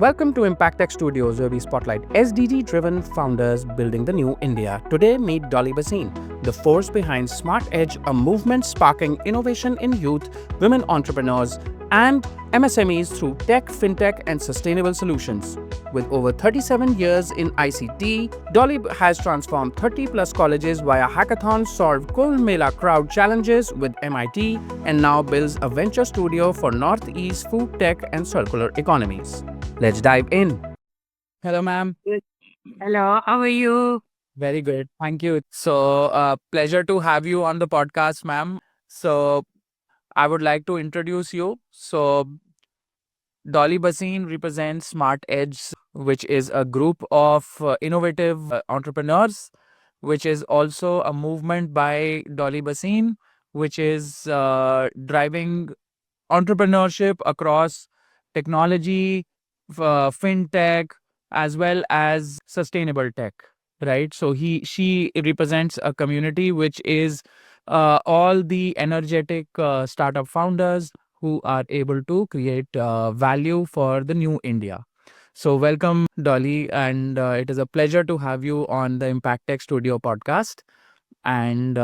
Welcome to Impact Tech Studios, where we spotlight SDG driven founders building the new India. Today, meet Dolly Basin, the force behind Smart Edge, a movement sparking innovation in youth, women entrepreneurs, and MSMEs through tech, fintech, and sustainable solutions. With over 37 years in ICT, Dolly has transformed 30 plus colleges via hackathons, solved Kumbh Mela crowd challenges with MIT, and now builds a venture studio for Northeast food tech and circular economies. Let's dive in. Hello, ma'am. Good. Hello, how are you? Very good. Thank you. So, pleasure to have you on the podcast, ma'am. So, I would like to introduce you. So, Dolly Basin represents Smart Edge, which is a group of innovative entrepreneurs, which is also a movement by Dolly Basin, which is driving entrepreneurship across technology, fintech, as well as sustainable tech. Right. So she represents a community which is all the energetic startup founders who are able to create value for the new India. So welcome, Dolly, and it is a pleasure to have you on the Impact Tech Studio podcast. And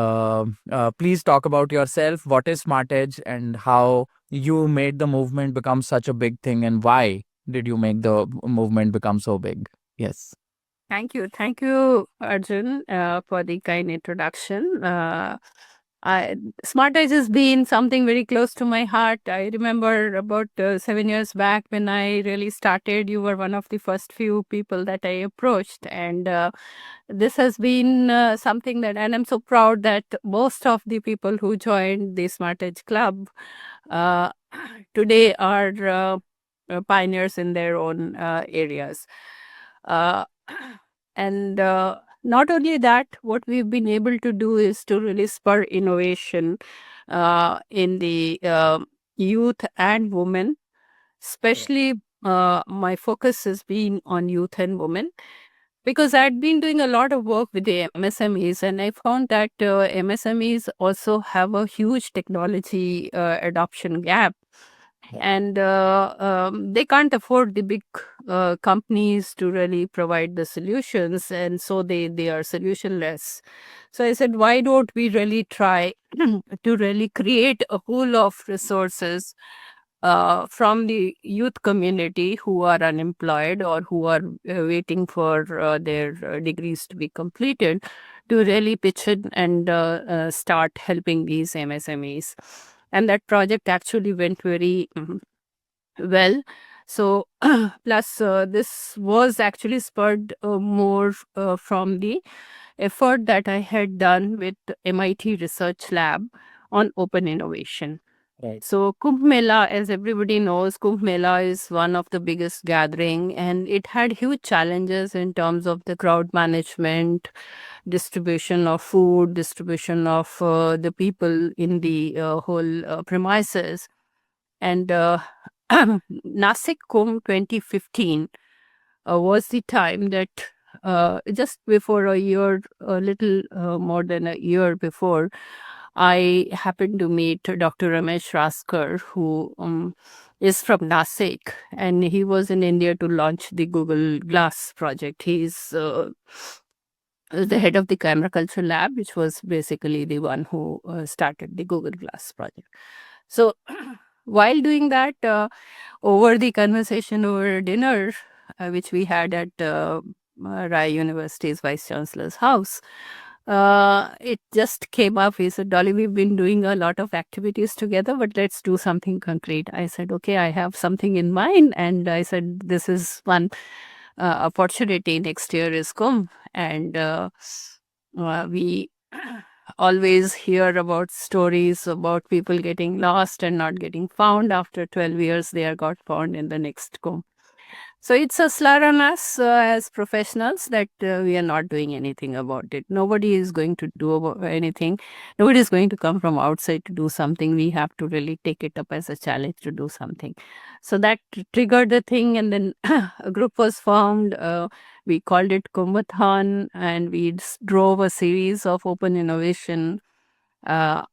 please talk about yourself. What is Smart Edge and how you made the movement become such a big thing, and why did you make the movement become so big? Yes. Thank you. Thank you, Arjun, for the kind introduction. I, Smart Edge has been something very close to my heart. I remember about 7 years back when I really started, you were one of the first few people that I approached. And this has been something that, and I'm so proud that most of the people who joined the Smart Edge Club uh, today are pioneers in their own areas. Uh, and not only that, what we've been able to do is to really spur innovation in the youth and women, especially my focus has been on youth and women because I'd been doing a lot of work with the MSMEs, and I found that MSMEs also have a huge technology adoption gap, and they can't afford the big companies to really provide the solutions, and so they are solutionless. So I said, why don't we really try to really create a pool of resources from the youth community who are unemployed or who are waiting for their degrees to be completed, to really pitch in and start helping these MSMEs. And that project actually went very well. So, plus, this was actually spurred more from the effort that I had done with MIT Research Lab on open innovation. Right. So Kumbh Mela, as everybody knows, Kumbh Mela is one of the biggest gathering, and it had huge challenges in terms of the crowd management, distribution of food, distribution of the people in the whole premises. And Nasik Kumbh 2015 was the time that just before a year, a little more than a year before, I happened to meet Dr. Ramesh Raskar, who is from Nasik, and he was in India to launch the Google Glass project. He's the head of the Camera Culture Lab, which was basically the one who started the Google Glass project. So, while doing that, over the conversation over dinner, which we had at Rai University's Vice Chancellor's house, it just came up. He said, Dolly, we've been doing a lot of activities together, but let's do something concrete. I said, okay, I have something in mind. And I said, this is one opportunity. Next year is Kumbh. And we always hear about stories about people getting lost and not getting found. After 12 years, they are got found in the next Kumbh. So it's a slur on us as professionals that we are not doing anything about it. Nobody is going to do anything. Nobody is going to come from outside to do something. We have to really take it up as a challenge to do something. So that triggered the thing, and then a group was formed. We called it Kumbhathon, and we drove a series of open innovation uh,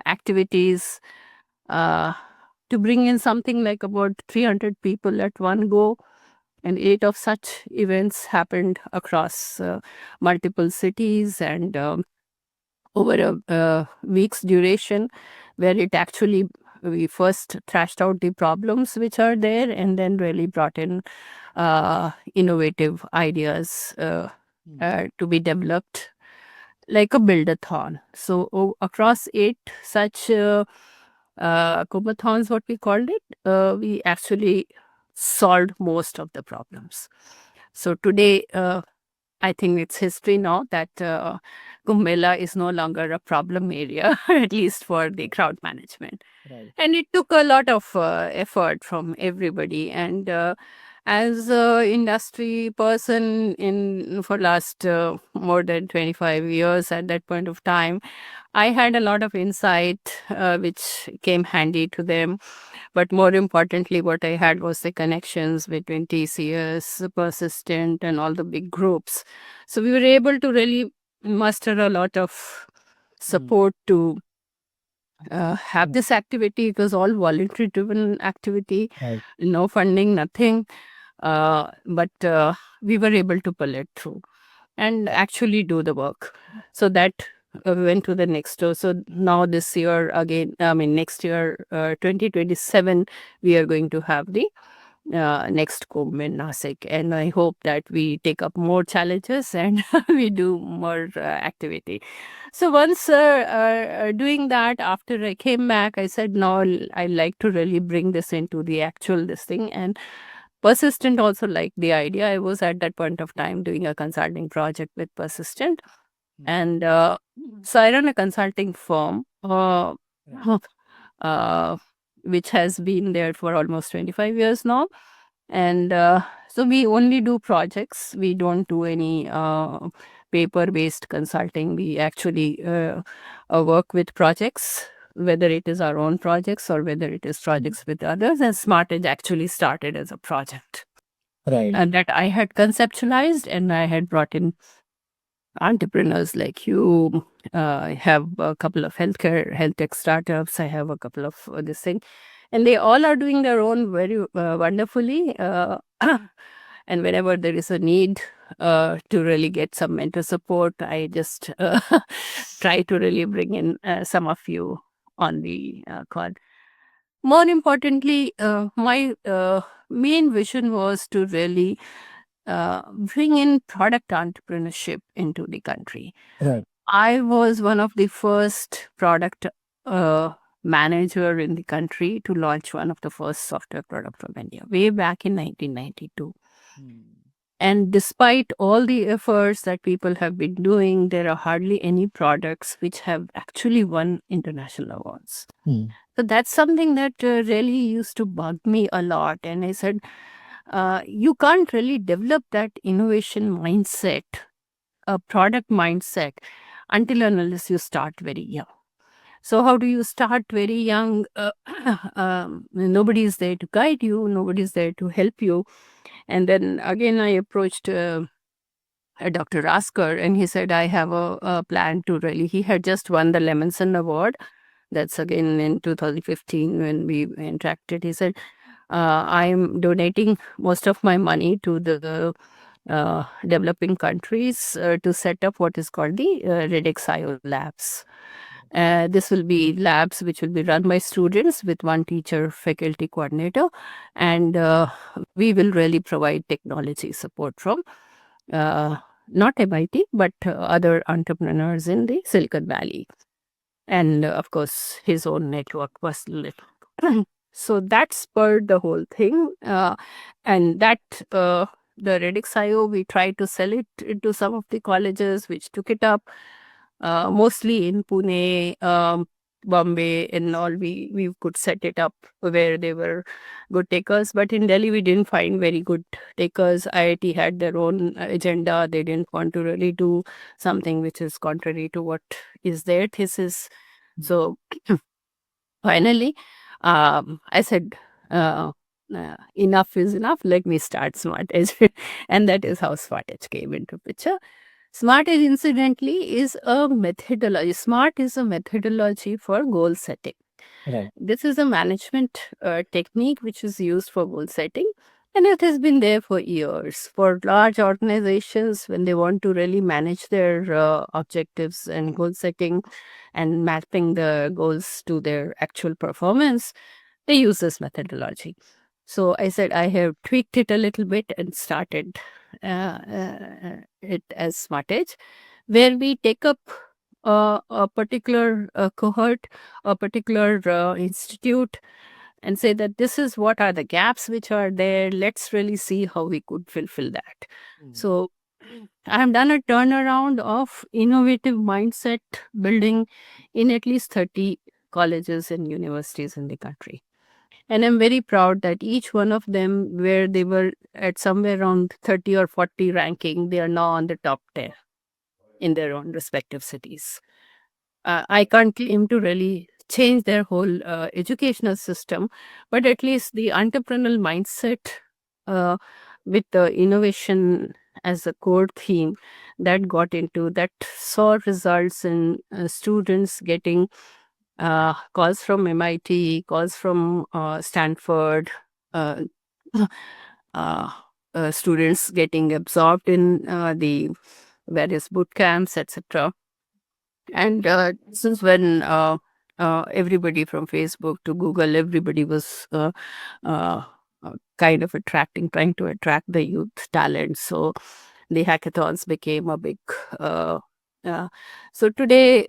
activities to bring in something like about 300 people at one go. And 8 of such events happened across multiple cities and over a week's duration, where it actually we first thrashed out the problems which are there and then really brought in innovative ideas to be developed like a build-a-thon. So across 8 such kubathons, what we called it, we actually solved most of the problems. So today, I think it's history now that Kumbh Mela is no longer a problem area, at least for the crowd management. Right. And it took a lot of effort from everybody. And as a industry person in for last more than 25 years at that point of time, I had a lot of insight which came handy to them. But more importantly, what I had was the connections between TCS, Persistent, and all the big groups. So we were able to really muster a lot of support to have this activity. It was all voluntary driven activity, Right. no funding, nothing. But we were able to pull it through and actually do the work. So that we went to the next door. So now this year again, I mean next year, 2027, we are going to have the next Kumbh in Nasik. And I hope that we take up more challenges and we do more activity. So once doing that, after I came back, I said, no, I like to really bring this into the actual this thing. And Persistent also liked the idea. I was at that point of time doing a consulting project with Persistent. And so I run a consulting firm, which has been there for almost 25 years now. And so we only do projects. We don't do any paper-based consulting. We actually work with projects, whether it is our own projects or whether it is projects with others. And Smart Edge actually started as a project. Right. And that I had conceptualized, and I had brought in entrepreneurs like you. I have a couple of health tech startups. I have a couple of this thing, and they all are doing their own very wonderfully. And whenever there is a need to really get some mentor support, I just try to really bring in some of you on the call. More importantly, my main vision was to really bring in product entrepreneurship into the country. Right. I was one of the first product manager in the country to launch one of the first software product from India way back in 1992. And despite all the efforts that people have been doing, there are hardly any products which have actually won international awards. So that's something that really used to bug me a lot. And I said, you can't really develop that innovation mindset, a product mindset, until and unless you start very young. So how do you start very young? Nobody is there to guide you. Nobody is there to help you. And then again, I approached Dr. Raskar, and he said, I have a plan to really, he had just won the Lemonson Award. That's again in 2015 when we interacted. He said, I'm donating most of my money to the developing countries to set up what is called the REDX-IO labs. This will be labs which will be run by students with one teacher, faculty coordinator, and we will really provide technology support from not MIT, but other entrepreneurs in the Silicon Valley. And of course, his own network, personal network. So that spurred the whole thing. And that the REDX-IO, we tried to sell it to some of the colleges which took it up, mostly in Pune, Bombay, and all. We could set it up where they were good takers. But in Delhi, we didn't find very good takers. IIT had their own agenda. They didn't want to really do something which is contrary to what is their thesis. So finally, I said, enough is enough. Let me start Smart Edge. And that is how Smart Edge came into picture. Smart Edge, incidentally, is a methodology. SMART is a methodology for goal setting. Right. This is a management technique which is used for goal setting. And it has been there for years. For large organizations, when they want to really manage their objectives and goal setting and mapping the goals to their actual performance, they use this methodology. So I said I have tweaked it a little bit and started it as Smart Edge, where we take up a particular cohort, a particular institute, and say that this is what are the gaps which are there. Let's really see how we could fulfill that. So I have done a turnaround of innovative mindset building in at least 30 colleges and universities in the country. And I'm very proud that each one of them, where they were at somewhere around 30 or 40 ranking, they are now on the top 10 in their own respective cities. I can't claim to really change their whole educational system, but at least the entrepreneurial mindset uh, with the innovation as a core theme that got into that saw results in students getting calls from MIT, calls from Stanford, uh, uh, students getting absorbed in the various boot camps, etc. And since when everybody from Facebook to Google, everybody was kind of trying to attract the youth talent. So the hackathons became a big. So today,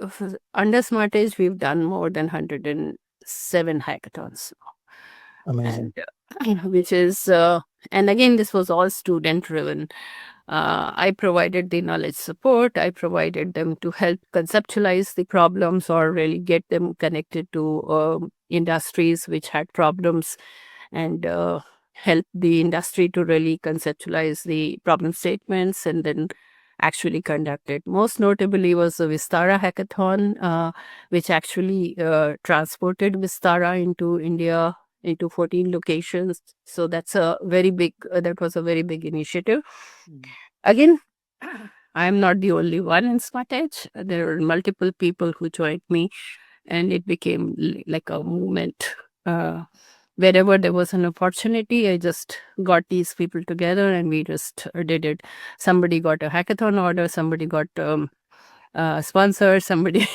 under Smart Edge, we've done more than 107 hackathons. Amazing. And, which is, and again, this was all student driven. I provided the knowledge support. I provided them to help conceptualize the problems or really get them connected to industries which had problems and help the industry to really conceptualize the problem statements and then actually conduct it. Most notably was the Vistara hackathon, which actually transported Vistara into India into 14 locations. So that's a very big, that was a very big initiative. Again, I am not the only one in Smart Edge. There are multiple people who joined me, and it became like a movement. Wherever there was an opportunity, I just got these people together and we just did it. Somebody got a hackathon order, somebody got sponsor, somebody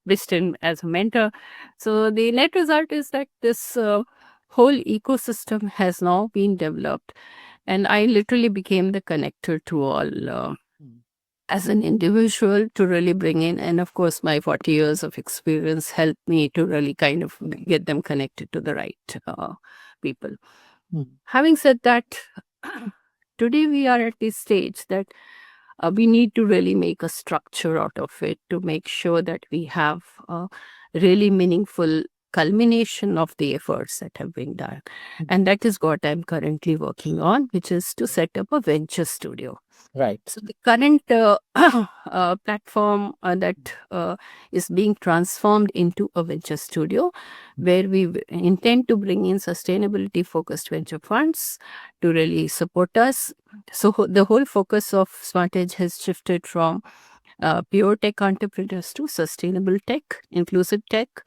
wished in as a mentor. So the net result is that this whole ecosystem has now been developed, and I literally became the connector to all as an individual to really bring in. And of course, my 40 years of experience helped me to really kind of get them connected to the right people. Having said that, today we are at this stage that we need to really make a structure out of it to make sure that we have a really meaningful culmination of the efforts that have been done. And that is what I'm currently working on, which is to set up a venture studio. Right. So the current platform that is being transformed into a venture studio, where we intend to bring in sustainability focused venture funds to really support us. So the whole focus of Smart Edge has shifted from pure tech entrepreneurs to sustainable tech, inclusive tech,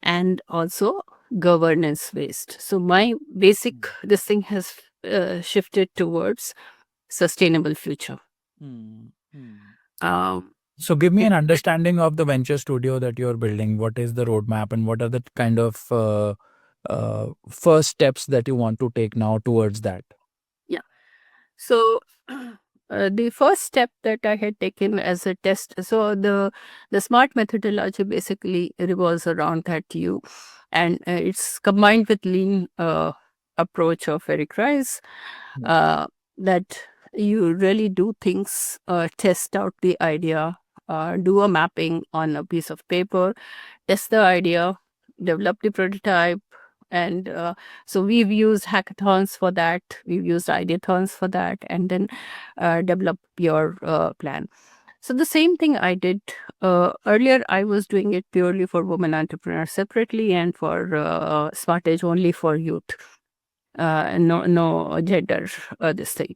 and also governance based. So my basic this thing has shifted towards sustainable future. So give me an understanding of the venture studio that you're building. What is the roadmap and what are the kind of first steps that you want to take now towards that? So the first step that I had taken as a test, so the SMART methodology basically revolves around that and it's combined with lean approach of Eric Rice, that you really do things, test out the idea, do a mapping on a piece of paper, test the idea, develop the prototype. And so we've used hackathons for that, we've used ideathons for that, and then develop your plan. So the same thing I did earlier. I was doing it purely for women entrepreneurs separately, and for Smart Edge only for youth. No gender, this thing.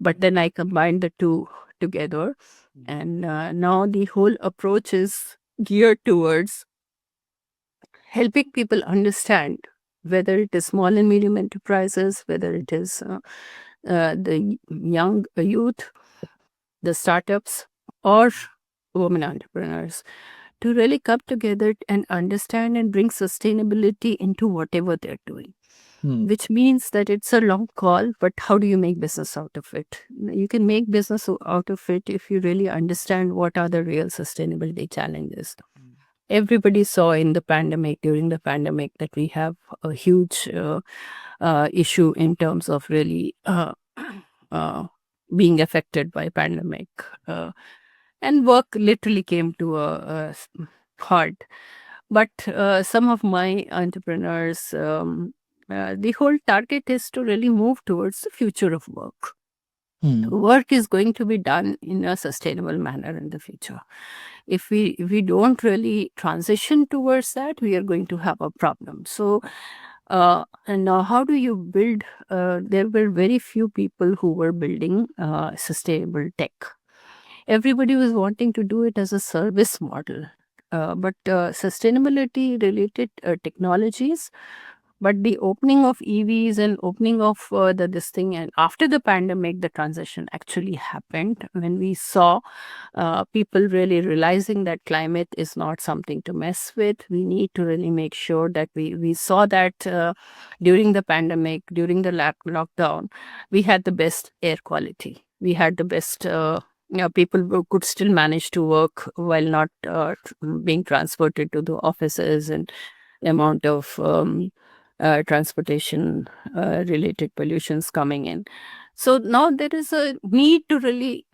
But then I combined the two together, and now the whole approach is geared towards helping people understand whether it is small and medium enterprises, whether it is the young youth, the startups, or women entrepreneurs, to really come together and understand and bring sustainability into whatever they're doing. Which means that it's a long call, but how do you make business out of it? You can make business out of it if you really understand what are the real sustainability challenges. Everybody saw in the pandemic, during the pandemic, that we have a huge issue in terms of really being affected by pandemic. And work literally came to a halt. But some of my entrepreneurs, the whole target is to really move towards the future of work. Work is going to be done in a sustainable manner in the future. If we don't really transition towards that, we are going to have a problem. So, and now how do you build? There were very few people who were building sustainable tech. Everybody was wanting to do it as a service model. But sustainability related technologies, but the opening of EVs and opening of this thing, and after the pandemic, the transition actually happened when we saw people really realizing that climate is not something to mess with. We need to really make sure that we saw that during the pandemic, during the lockdown, we had the best air quality. We had the best people who could still manage to work while not being transported to the offices, and the amount of transportation related pollutions coming in. So now there is a need to really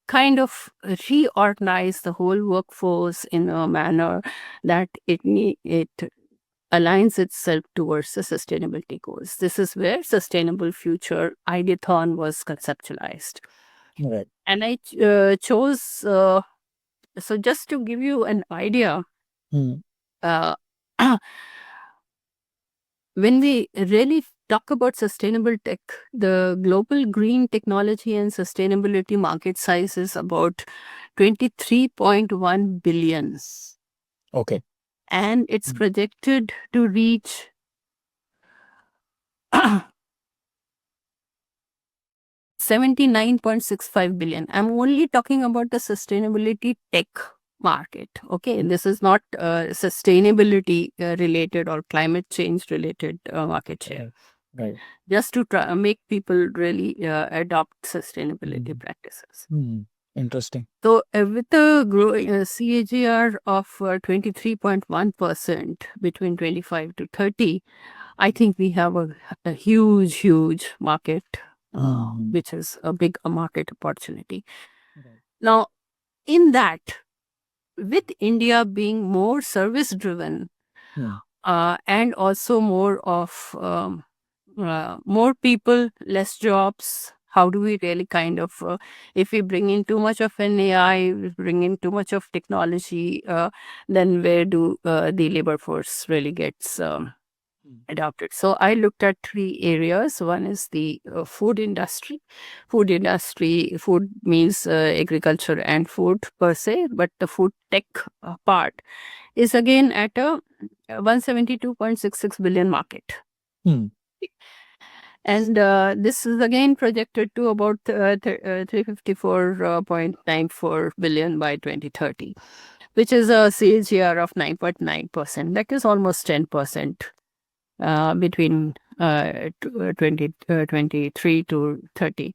kind of reorganize the whole workforce in a manner that it aligns itself towards the sustainability goals. This is where Sustainable Future Ideathon was conceptualized. Right. And I chose, so just to give you an idea, uh, when we really talk about sustainable tech, the global green technology and sustainability market size is about 23.1 billion. Okay. And it's projected to reach 79.65 billion. I'm only talking about the sustainability tech market. Okay, this is not sustainability related or climate change related market share. Right. Just to make people really adopt sustainability practices. Interesting. So with a growing CAGR of 23.1% between 25 to 30, I think we have a huge market, which is a big market opportunity. Now, in that, with India being more service driven and also more of more people, less jobs, how do we really kind of, if we bring in too much of an AI, we bring in too much of technology, then where do the labor force really gets adopted? So I looked at three areas. One is the food industry. Food means agriculture and food per se, but the food tech part is again at a 172.66 billion market. And this is again projected to about 354.94 billion by 2030, which is a CAGR of 9.9%. That is almost 10% between 2023 to 30.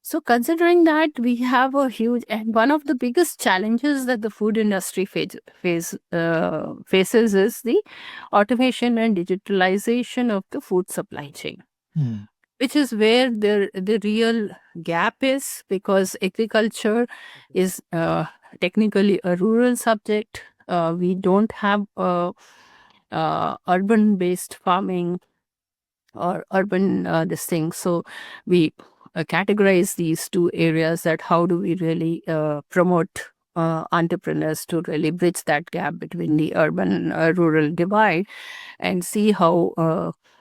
So considering that, we have a huge, and one of the biggest challenges that the food industry faces is the automation and digitalization of the food supply chain. Which is where the real gap is, because agriculture is technically a rural subject. We don't have urban-based farming or urban this thing. So we categorize these two areas, that how do we really promote entrepreneurs to really bridge that gap between the urban rural divide, and see how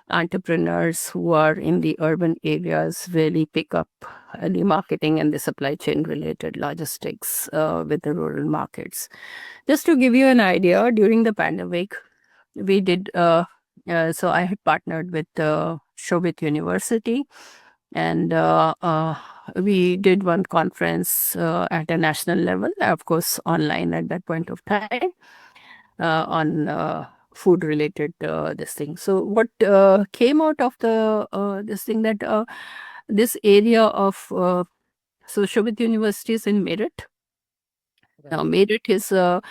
entrepreneurs who are in the urban areas really pick up the marketing and the supply chain related logistics with the rural markets. Just to give you an idea, during the pandemic, we did So I had partnered with Shobit University, and we did one conference at a national level, of course, online at that point of time, on food related this thing. So what came out of the this thing that this area of so Shobit University is in Meerut. Now, Meerut is a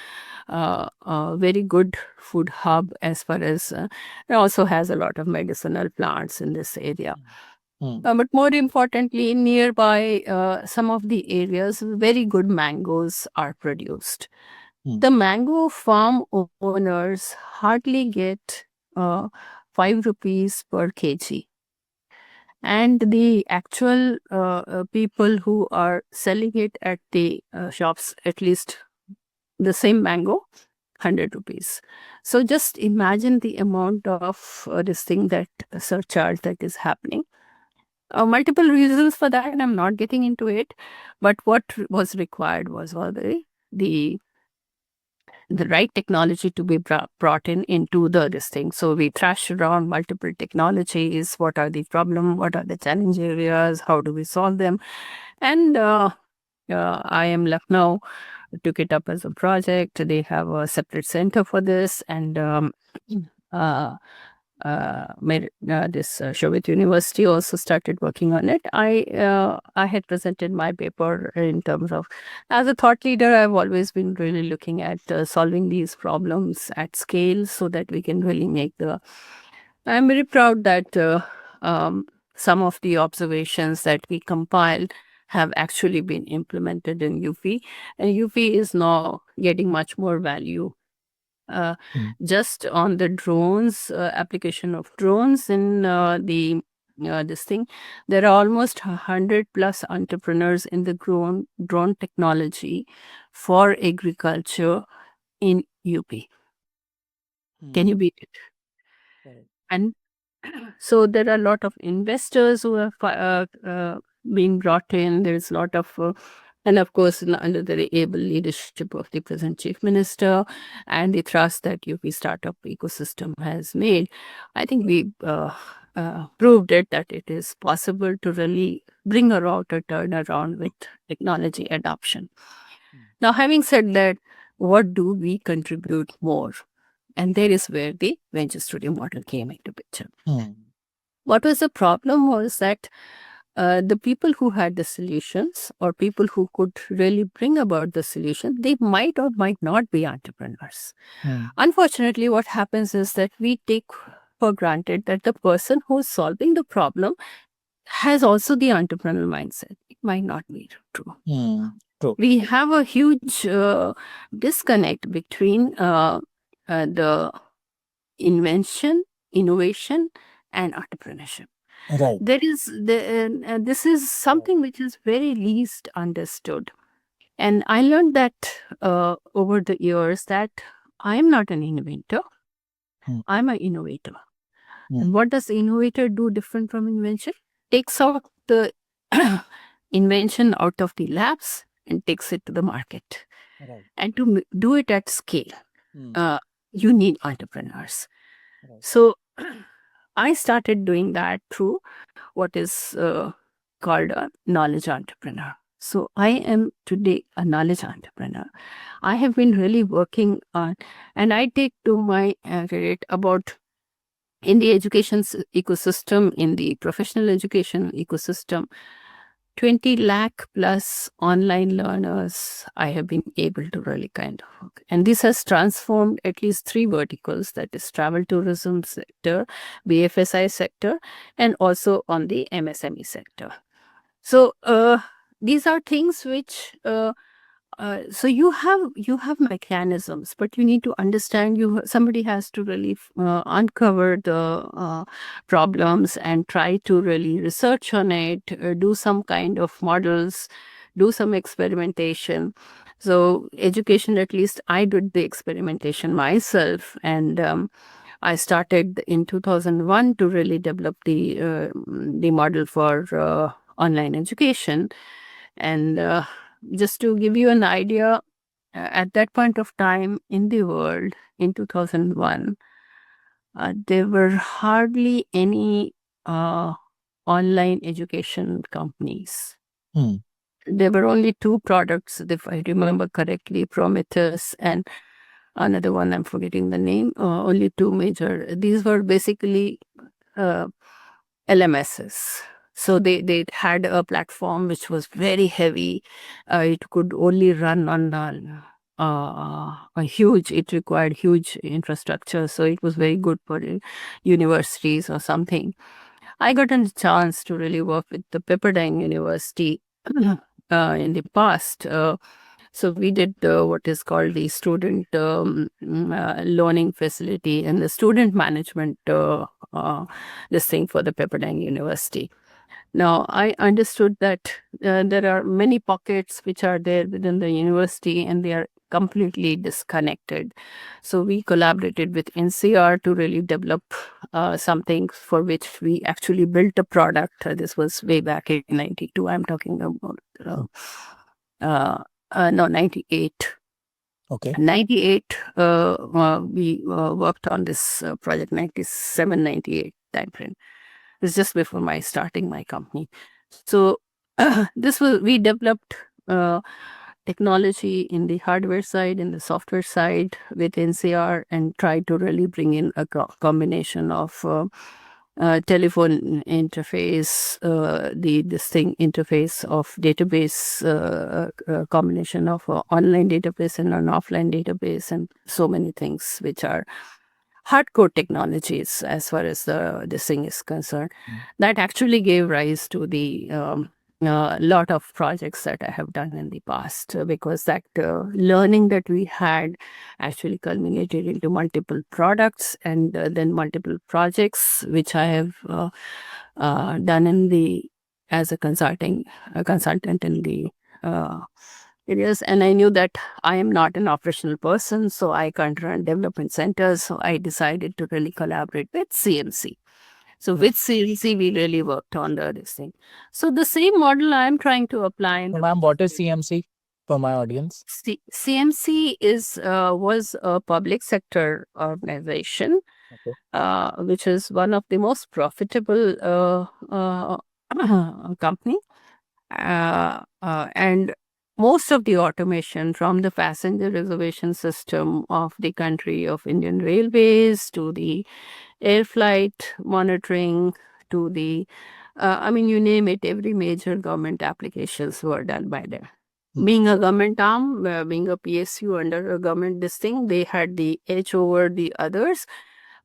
very good food hub as far as it also has a lot of medicinal plants in this area. But more importantly, nearby some of the areas, very good mangoes are produced. The mango farm owners hardly get 5 rupees per kg. And the actual people who are selling it at the shops, at least the same mango, 100 rupees. So just imagine the amount of this thing that surcharge that is happening. Multiple reasons for that, and I'm not getting into it. But what was required was already the right technology to be brought in into this thing. So we thrashed around multiple technologies. What are the problem? What are the challenge areas? How do we solve them? And IIM Lucknow took it up as a project. They have a separate center for this, and this Shobit University also started working on it. I had presented my paper in terms of, as a thought leader, I've always been really looking at solving these problems at scale so that we can really make the. I'm very proud that some of the observations that we compiled have actually been implemented in UP, and UP is now getting much more value just on the drones, application of drones in this thing. There are almost 100 plus entrepreneurs in the drone technology for agriculture in UP. Can you beat it? And so there are a lot of investors who are being brought in. There's a lot of and of course, under the able leadership of the present chief minister and the thrust that UP startup ecosystem has made, I think we proved it that it is possible to really bring about a turnaround with technology adoption. Now, having said that, what do we contribute more? And there is where the venture studio model came into picture. What was the problem was that the people who had the solutions or people who could really bring about the solution, they might or might not be entrepreneurs. Unfortunately, what happens is that we take for granted that the person who's solving the problem has also the entrepreneurial mindset. It might not be true. True. We have a huge disconnect between the invention, innovation, and entrepreneurship. Right. There is this is something which is very least understood, and I learned that over the years that I am not an inventor. I'm an innovator. And what does innovator do different from invention? Takes out the invention out of the labs and takes it to the market. Right. And to do it at scale, you need entrepreneurs. Right. So I started doing that through what is called a knowledge entrepreneur. So I am today a knowledge entrepreneur. I have been really working on, and I take to my credit about in the education ecosystem, in the professional education ecosystem, 20 lakh plus online learners I have been able to really kind of work. And this has transformed at least 3 verticals, that is travel tourism sector, BFSI sector, and also on the MSME sector. So these are things which so you have mechanisms, but you need to understand. Somebody has to really uncover the problems and try to really research on it, do some kind of models, do some experimentation. So education, at least I did the experimentation myself, and I started in 2001 to really develop the model for online education. And just to give you an idea, at that point of time in the world, in 2001, there were hardly any online education companies. Hmm. There were only two products, if I remember correctly, Prometheus and another one, I'm forgetting the name. Only two major. These were basically LMSs. So they had a platform which was very heavy. It could only run on it required huge infrastructure. So it was very good for universities or something. I got a chance to really work with the Pepperdine University in the past. So we did what is called the student learning facility and the student management this thing for the Pepperdine University. Now, I understood that there are many pockets which are there within the university and they are completely disconnected. So we collaborated with NCR to really develop something for which we actually built a product. This was way back in 92. I'm talking about, no, 98. Okay. 98, we worked on this project, 97, 98 timeframe. It was just before my starting my company. So we developed technology in the hardware side, in the software side with NCR, and tried to really bring in a combination of telephone interface, the distinct interface of database, combination of online database and an offline database, and so many things which are hardcore technologies as far as this thing is concerned. That actually gave rise to the lot of projects that I have done in the past, because that learning that we had actually culminated into multiple products and then multiple projects, which I have done as a consultant in the areas. And I knew that I am not an operational person, so I can't run development centers. So I decided to really collaborate with CMC. So with CMC, we really worked on this thing. So the same model I'm trying to apply. So, ma'am, what is CMC for my audience? CMC was a public sector organization, Okay. which is one of the most profitable company. And most of the automation from the passenger reservation system of the country of Indian Railways to the air flight monitoring to the, you name it, every major government applications were done by them. Being a government arm, being a PSU under a government this thing, they had the edge over the others.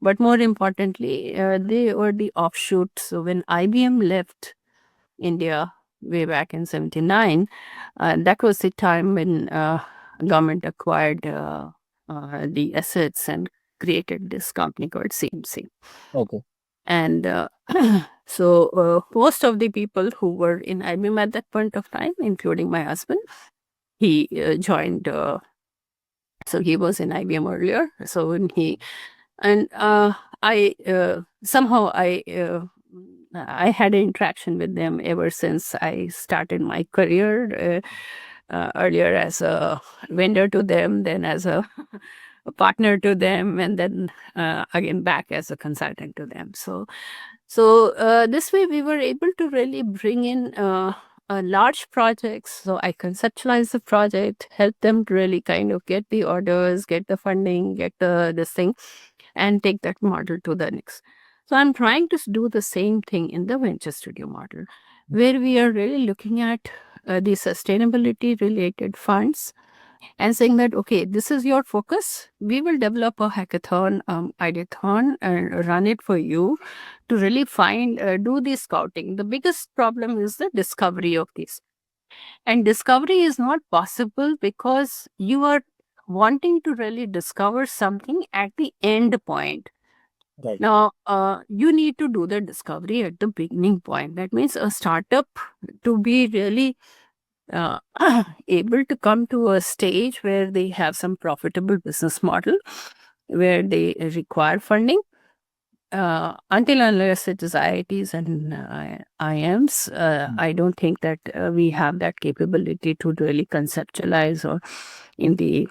But more importantly, they were the offshoot. So when IBM left India way back in 79, that was the time when government acquired the assets and created this company called CMC. Okay. And so most of the people who were in IBM at that point of time, including my husband, he joined. So he was in IBM earlier. So when somehow I had an interaction with them ever since I started my career. Earlier as a vendor to them, then as a partner to them, and then again back as a consultant to them. So this way we were able to really bring in large projects. So I conceptualize the project, help them to really kind of get the orders, get the funding, get this thing, and take that model to the next. So I'm trying to do the same thing in the venture studio model, where we are really looking at the sustainability related funds and saying that, okay, this is your focus. We will develop a hackathon, ideathon, and run it for you to really do the scouting. The biggest problem is the discovery of this. And discovery is not possible because you are wanting to really discover something at the end point. Right. Now, you need to do the discovery at the beginning point. That means a startup to be really able to come to a stage where they have some profitable business model, where they require funding. Until unless it is IITs and IIMs, I don't think that we have that capability to really conceptualize or in the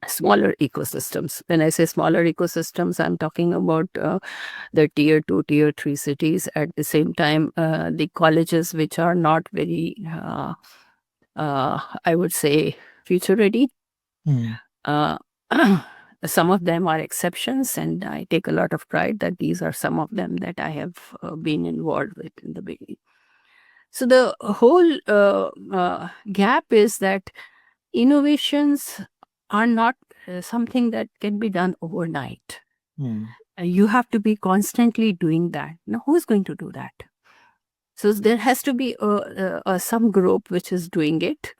smaller ecosystems. When I say smaller ecosystems, I'm talking about the tier 2, tier 3 cities. At the same time, the colleges which are not very, I would say, future ready. Uh, some of them are exceptions, and I take a lot of pride that these are some of them that I have been involved with in the beginning. So the whole gap is that innovations are not something that can be done overnight. You have to be constantly doing that. Now, who's going to do that? So there has to be some group which is doing it,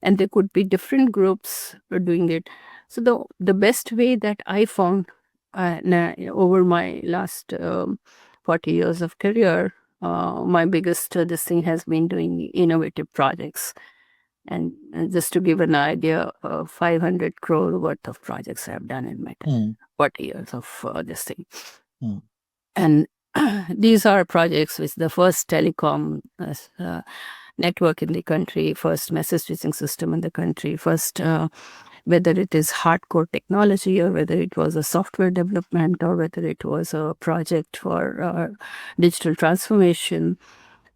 and there could be different groups doing it. So the best way that I found over my last 40 years of career, my biggest this thing has been doing innovative projects. And just to give an idea, 500 crore worth of projects I have done in my 40 years of this thing. And these are projects with the first telecom network in the country, first message switching system in the country, first whether it is hardcore technology or whether it was a software development or whether it was a project for digital transformation.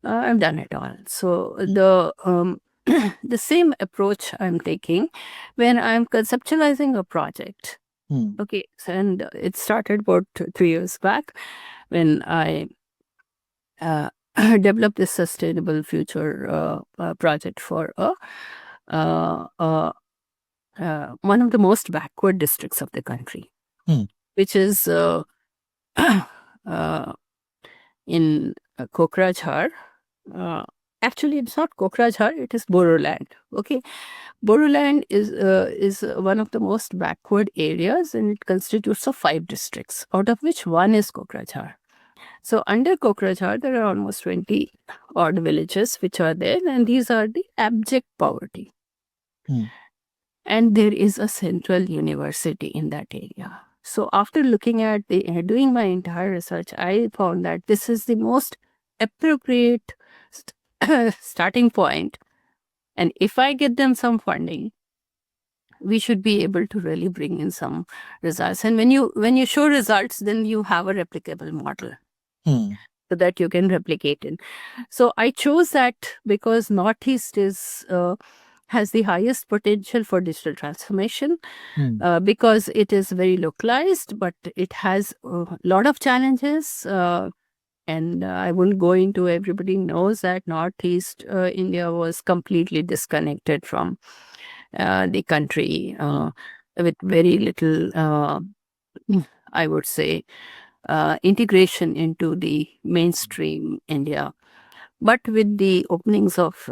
I've done it all. So the same approach I'm taking when I'm conceptualizing a project. Okay, so, and it started about 3 years back when I developed this sustainable future project for one of the most backward districts of the country, which is in Kokrajhar. Actually, it's not Kokrajhar, it is Bodoland. Okay, Bodoland is one of the most backward areas, and it constitutes of 5 districts, out of which one is Kokrajhar. So under Kokrajhar, there are almost 20 odd villages which are there, and these are the abject poverty. And there is a central university in that area. So after looking at doing my entire research, I found that this is the most appropriate starting point. And if I get them some funding, we should be able to really bring in some results. And when you show results, then you have a replicable model so that you can replicate it. So I chose that because Northeast has the highest potential for digital transformation because it is very localized, but it has a lot of challenges. And I won't go into, everybody knows that Northeast India was completely disconnected from the country with very little, I would say, integration into the mainstream India. But with the openings of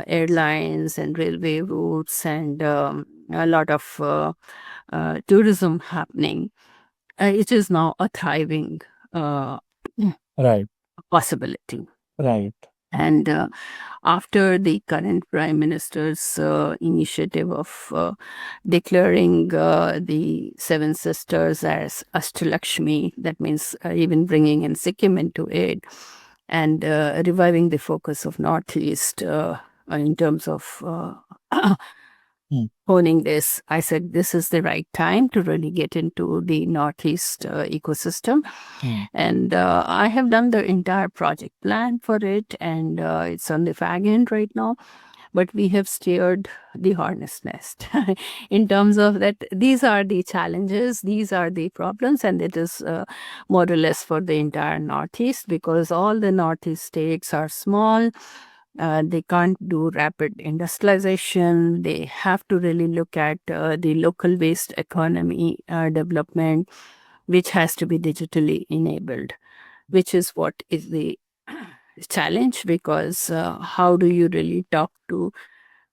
airlines and railway routes and a lot of tourism happening, it is now a thriving Right. possibility. Right. And after the current Prime Minister's initiative of declaring the Seven Sisters as Ashtalakshmi, that means even bringing in Sikkim into it, and reviving the focus of Northeast in terms of honing this, I said this is the right time to really get into the Northeast ecosystem. And I have done the entire project plan for it, and it's on the fag end right now. But we have steered the hornet's nest in terms of that these are the challenges, these are the problems, and it is more or less for the entire Northeast because all the Northeast states are small. They can't do rapid industrialization. They have to really look at the local based economy development, which has to be digitally enabled, which is what is the challenge because how do you really talk to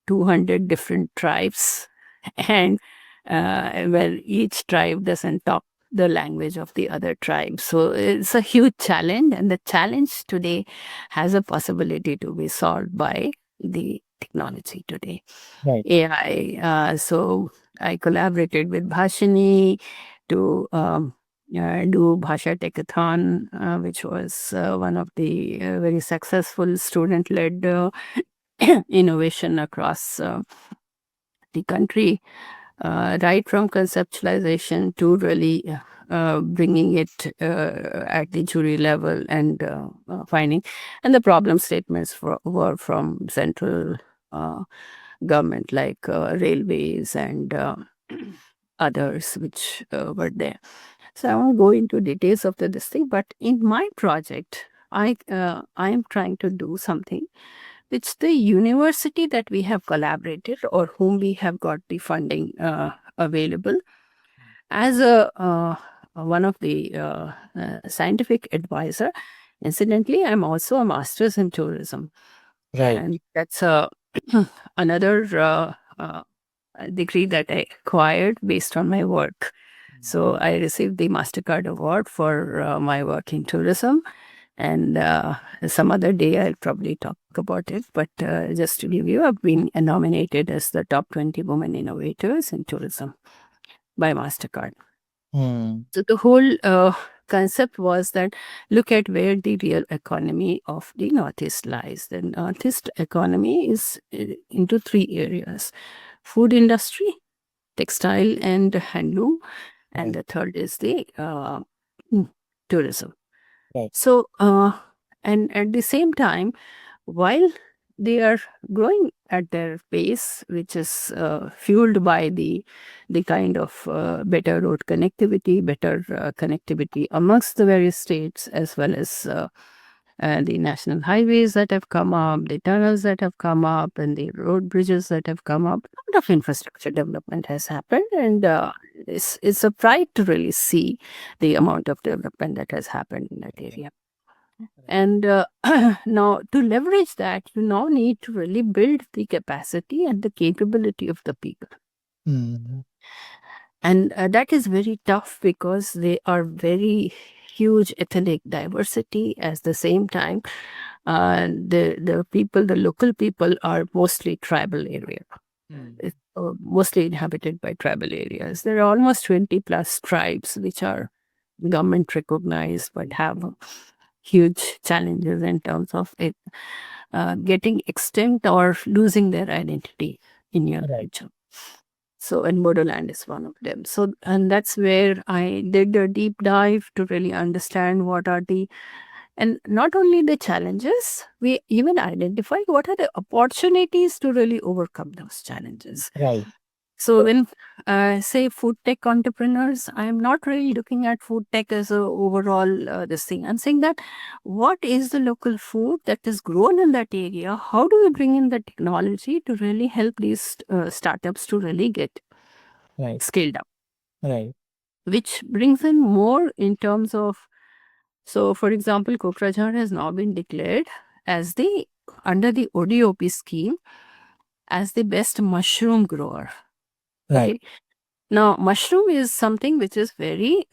200 different tribes and where each tribe doesn't talk the language of the other tribe. So it's a huge challenge, and the challenge today has a possibility to be solved by the technology today. Right. AI. So I collaborated with Bhashini to do Bhasha Techathon, which was one of the very successful student-led innovation across the country. right from conceptualization to really bringing it at the jury level and finding. And the problem statements were from central government, like railways and others which were there. So I won't go into details of this thing, but in my project, I am trying to do something which the university that we have collaborated or whom we have got the funding available as a one of the scientific advisor. Incidentally, I'm also a master's in tourism, Right. and that's another degree that I acquired based on my work. So I received the MasterCard award for my work in tourism. And some other day I'll probably talk about it. But just to give you, I've been nominated as the top 20 women innovators in tourism by MasterCard. Hmm. So the whole concept was that look at where the real economy of the Northeast lies. The Northeast economy is into three areas: food industry, textile and handloom, and the third is the tourism. Right. So, and at the same time, while they are growing at their pace, which is fueled by the kind of better road connectivity, better connectivity amongst the various states, as well as the national highways that have come up, the tunnels that have come up, and the road bridges that have come up. A lot of infrastructure development has happened, and it's a pride to really see the amount of development that has happened in that area. And now, to leverage that, you now need to really build the capacity and the capability of the people. Hmm. And that is very tough because they are very huge ethnic diversity. At the same time, the people, the local people, are mostly tribal area. It's mostly inhabited by tribal areas. There are almost 20 plus tribes which are government recognized but have huge challenges in terms of it getting extinct or losing their identity in your future. So, and Bodoland is one of them. So, and that's where I did a deep dive to really understand what are the, and not only the challenges, we even identify what are the opportunities to really overcome those challenges. Right. So when say food tech entrepreneurs, I'm not really looking at food tech as a overall this thing. I'm saying that what is the local food that is grown in that area? How do we bring in the technology to really help these startups to really get Right. scaled up? Right. Which brings in more in terms of, so for example, Kokrajhar has now been declared as the, under the ODOP scheme, as the best mushroom grower. Right. Okay. Now, mushroom is something which is very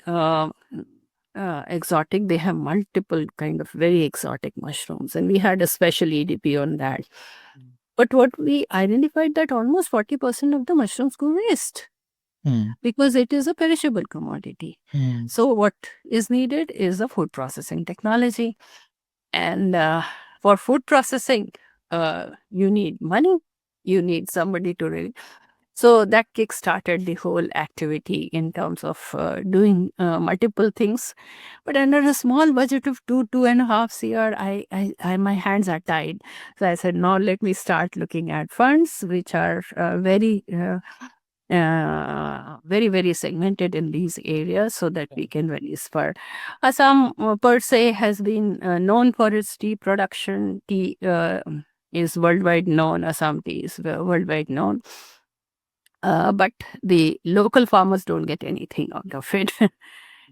exotic. They have multiple kind of very exotic mushrooms, and we had a special EDP on that. But what we identified that almost 40% of the mushrooms go waste because it is a perishable commodity. So what is needed is a food processing technology. And for food processing, you need money, you need somebody to really. So that kick-started the whole activity in terms of doing multiple things. But under a small budget of 2.5 CR, I my hands are tied. So I said, no, let me start looking at funds which are very, very segmented in these areas so that we can really spur. Assam per se has been known for its tea production. Tea is worldwide known. Assam tea is worldwide known. But the local farmers don't get anything out of it.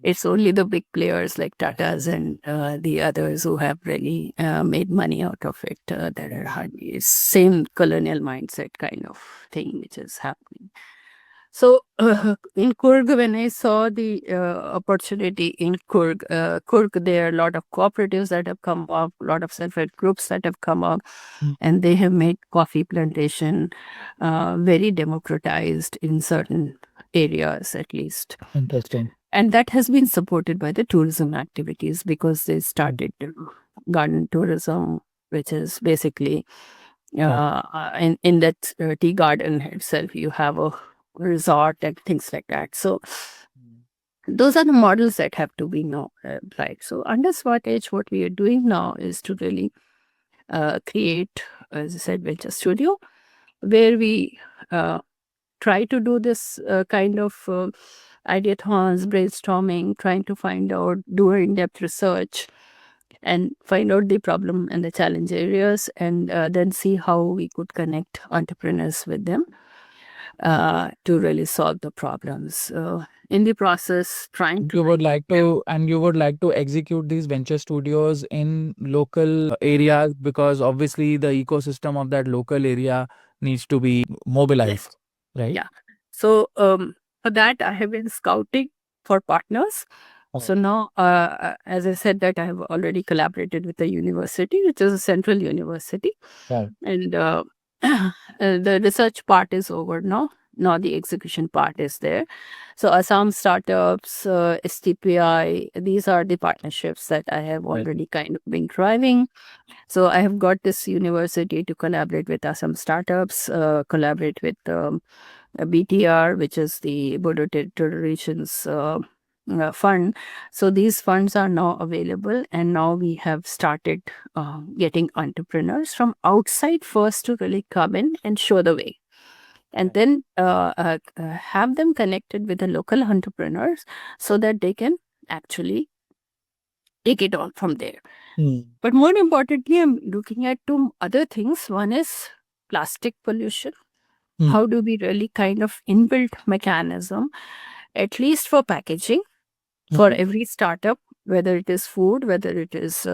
It's only the big players like Tatas and the others who have really made money out of it. That are hardly same colonial mindset kind of thing which is happening. So in Kurg, when I saw the opportunity in Kurg, there are a lot of cooperatives that have come up, a lot of self-help groups that have come up, and they have made coffee plantation very democratized in certain areas at least. Interesting. And that has been supported by the tourism activities because they started garden tourism, which is basically in that tea garden itself, you have a resort and things like that. So those are the models that have to be now applied. So under Smart Edge, what we are doing now is to really create, as I said, venture studio, where we try to do this kind of ideathons, brainstorming, trying to find out, do in-depth research, and find out the problem and the challenge areas, and then see how we could connect entrepreneurs with them to really solve the problems. In the process, trying to You would like to execute these venture studios in local areas, because obviously the ecosystem of that local area needs to be mobilized, right? Yeah. So for that, I have been scouting for partners. So now, as I said, that I have already collaborated with a university, which is a central university, Right. and the research part is over now. Now the execution part is there. So Assam Startups, STPI, these are the partnerships that I have Right. already kind of been driving. So I have got this university to collaborate with Assam Startups, collaborate with BTR, which is the Border Territorial Regions fund. So these funds are now available, and now we have started getting entrepreneurs from outside first to really come in and show the way, and then have them connected with the local entrepreneurs so that they can actually take it on from there. But more importantly, I'm looking at two other things. One is plastic pollution. How do we really kind of inbuilt mechanism, at least for packaging, for every startup, whether it is food, whether it is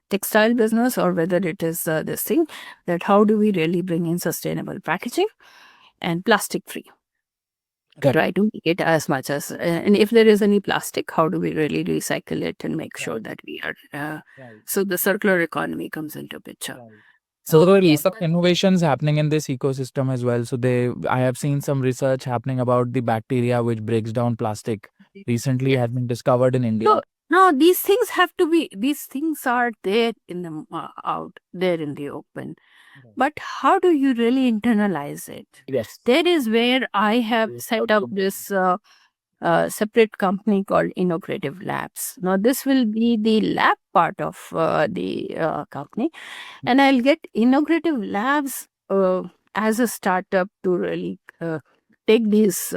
textile business, or whether it is this thing, that how do we really bring in sustainable packaging and plastic free? Correct. Try to make it as much as, and if there is any plastic, how do we really recycle it and make sure that we are, so the circular economy comes into picture. So there are lots of innovations happening in this ecosystem as well. So I have seen some research happening about the bacteria which breaks down plastic. Recently has been discovered in India. So now these things have to be, these things are there in the out there in the open. But how do you really internalize it? Yes. That is where I have set up this separate company called Innovative Labs. Now, this will be the lab part of the company, and I'll get Innovative Labs as a startup to really take these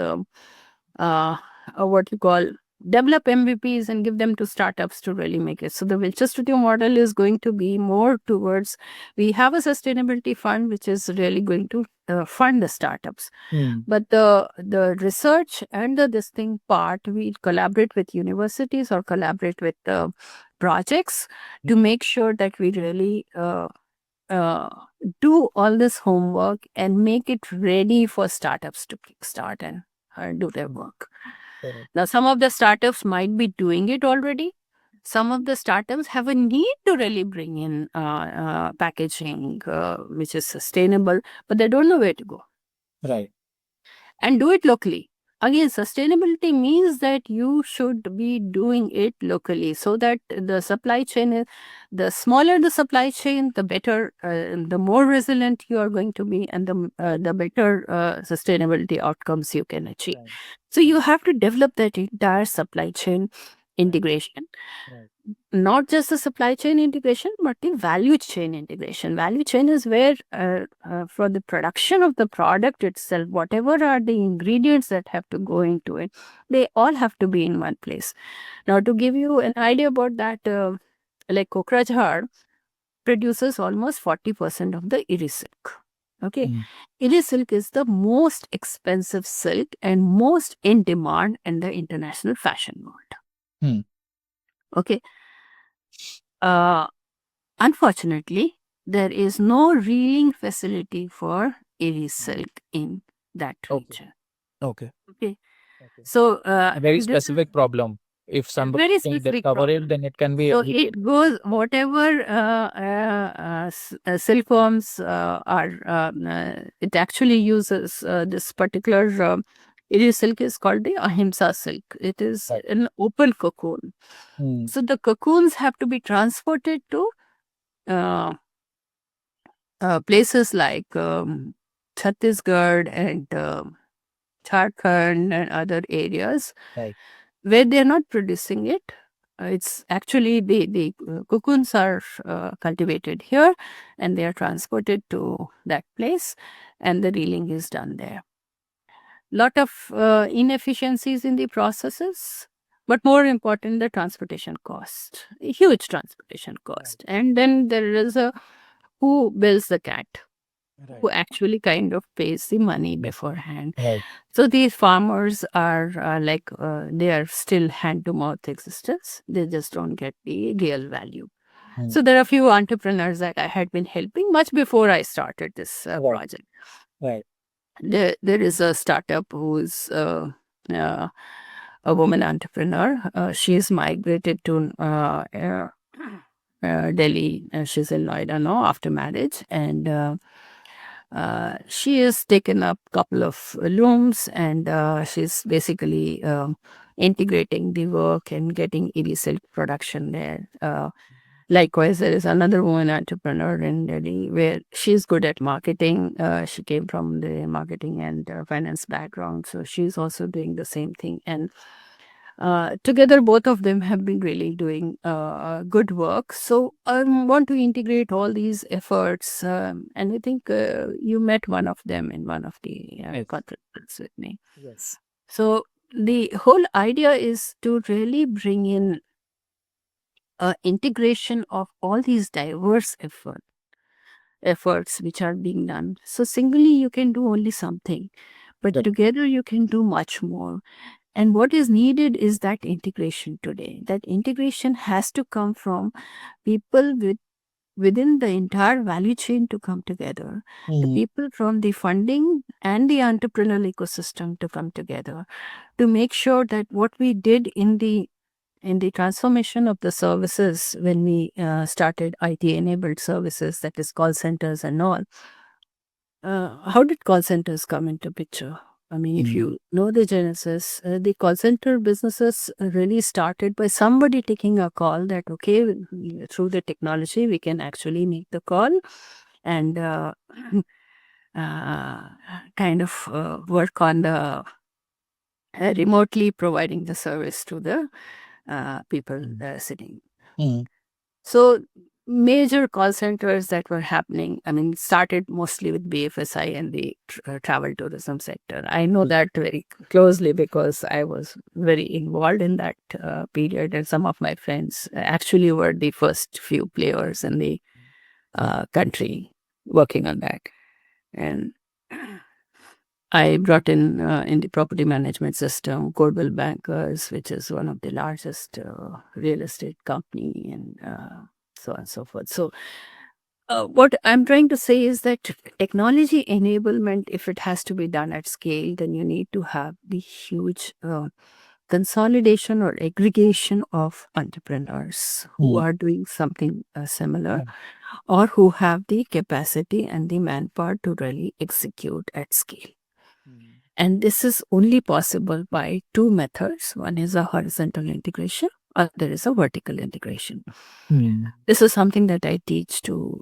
what you call develop MVPs and give them to startups to really make it. So the venture studio model is going to be more towards, we have a sustainability fund which is really going to fund the startups. But the research and the this thing part, we collaborate with universities or collaborate with projects to make sure that we really do all this homework and make it ready for startups to kickstart and do their work. Now, some of the startups might be doing it already. Some of the startups have a need to really bring in packaging which is sustainable, but they don't know where to go. Right. And do it locally. Again, sustainability means that you should be doing it locally so that the supply chain is, the smaller the supply chain, the better, the more resilient you are going to be, and the better sustainability outcomes you can achieve. Right. So you have to develop that entire supply chain integration. Right. Not just the supply chain integration, but the value chain integration. Value chain is where for the production of the product itself, whatever are the ingredients that have to go into it, they all have to be in one place. Now, to give you an idea about that, like Kokrajhar produces almost 40% of the Iri silk. Okay. Iri silk is the most expensive silk and most in demand in the international fashion world. Okay. Unfortunately, there is no reeling facility for Iri silk in that region. Okay. Okay. So, A very this is specific problem. If somebody very can specific discover problem. it, then it can be. So it goes, whatever silkworms it actually uses this particular Iri silk is called the Ahimsa silk. It is Right. an open cocoon. So the cocoons have to be transported to places like Chhattisgarh and Jharkhand and other areas Right. where they're not producing it. It's actually the cocoons are cultivated here and they are transported to that place and the reeling is done there. Lot of inefficiencies in the processes, but more important, the transportation cost, a huge transportation cost. And then there is a who builds the cat, who Right. actually kind of pays the money beforehand. Right. So these farmers are they are still hand to mouth existence. They just don't get the real value. Mm. So there are a few entrepreneurs that I had been helping much before I started this Right. project. Right. There is a startup who's a woman entrepreneur. She's migrated to Delhi. She's in Noida now after marriage, and she has taken up a couple of looms, and she's basically integrating the work and getting EV silk production there. Likewise, there is another woman entrepreneur in Delhi where she's good at marketing. She came from the marketing and finance background, so she's also doing the same thing. And together, both of them have been really doing good work. So I want to integrate all these efforts, and I think you met one of them in one of the Yes. conferences with me. Yes. So the whole idea is to really bring in integration of all these diverse efforts which are being done. So singly you can do only something, but Right. together you can do much more. And what is needed is that integration today. That integration has to come from people within the entire value chain to come together. The Mm. people from the funding and the entrepreneurial ecosystem to come together to make sure that what we did in the transformation of the services when we started IT enabled services, that is call centers and all. How did call centers come into picture? I mean, if Mm. you know the genesis, the call center businesses really started by somebody taking a call that, okay, through the technology, we can actually make the call and kind of work on the remotely providing the service to the people sitting. Mm. So major call centers that were happening, I mean, started mostly with BFSI and the travel tourism sector. I know that very closely because I was very involved in that period, and some of my friends actually were the first few players in the country working on that. And I brought in the property management system, Coldwell Bankers, which is one of the largest real estate company, and so on and so forth. So what I'm trying to say is that technology enablement, if it has to be done at scale, then you need to have the huge consolidation or aggregation of entrepreneurs who Mm. are doing something similar, Right. or who have the capacity and the manpower to really execute at scale. Mm. And this is only possible by two methods. One is a horizontal integration, other is a vertical integration. Mm. This is something that I teach to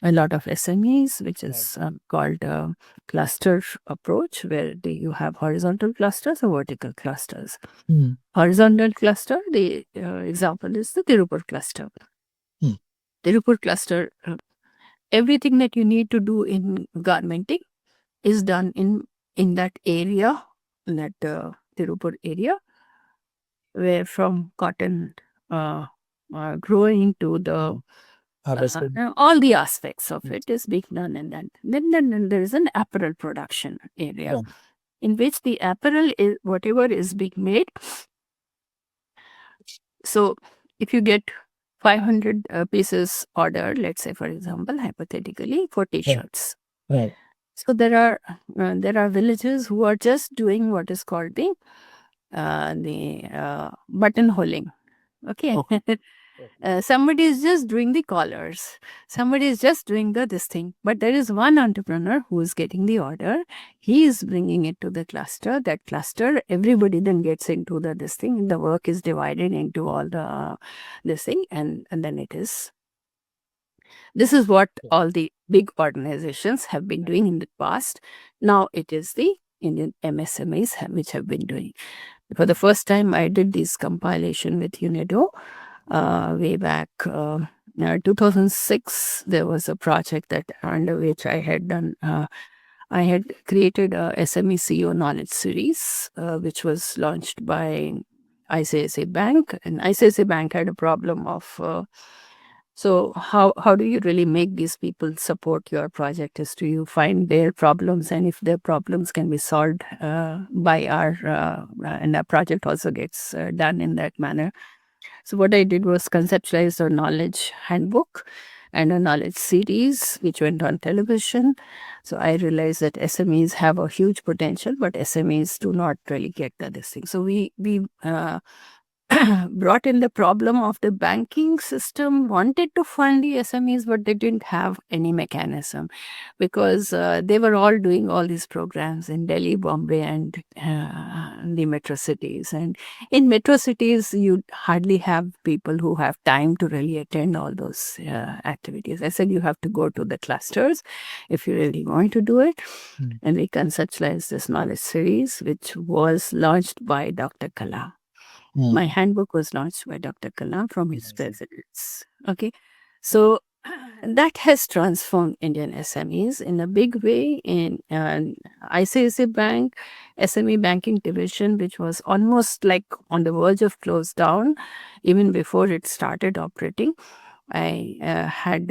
a lot of SMEs, which Right. is called cluster approach, where you have horizontal clusters or vertical clusters. Mm. Horizontal cluster, the example is the Tirupur cluster. Mm. Tirupur cluster, everything that you need to do in garmenting is done in that area, in that Tirupur area, where from cotton growing to the Harvested. all the aspects of Yes. it is being done in that. Then there is an apparel production area Right. in which the apparel is whatever is being made. So if you get 500 pieces ordered, let's say for example, hypothetically for T-shirts. Right. So there are villages who are just doing what is called the buttonholing. Okay. Somebody is just doing the collars. Somebody is just doing this thing. But there is one entrepreneur who is getting the order. He is bringing it to the cluster. That cluster, everybody then gets into this thing. The work is divided into all this thing, and then it is. This is what all the big organizations have been doing in the past. Now it is the Indian MSMEs which have been doing. For the first time, I did this compilation with UNIDO way back 2006. There was a project that under which I had done. I had created a SME CEO knowledge series, which was launched by ICICI Bank, and ICICI Bank had a problem of. So how do you really make these people support your project? Is do you find their problems, and if their problems can be solved by our and our project also gets done in that manner. So what I did was conceptualize a knowledge handbook and a knowledge series which went on television. So I realized that SMEs have a huge potential, but SMEs do not really get this thing. So we brought in the problem of the banking system wanted to fund the SMEs, but they didn't have any mechanism because they were all doing all these programs in Delhi, Bombay, and the metro cities. And in metro cities, you hardly have people who have time to really attend all those activities. I said you have to go to the clusters if you really want to do it. And we conceptualized this knowledge series, which was launched by Dr. Kalam. My handbook was launched by Dr. Kalam from his presidents. Okay. So that has transformed Indian SMEs in a big way. In ICICI Bank, SME banking division, which was almost like on the verge of close down, even before it started operating, I had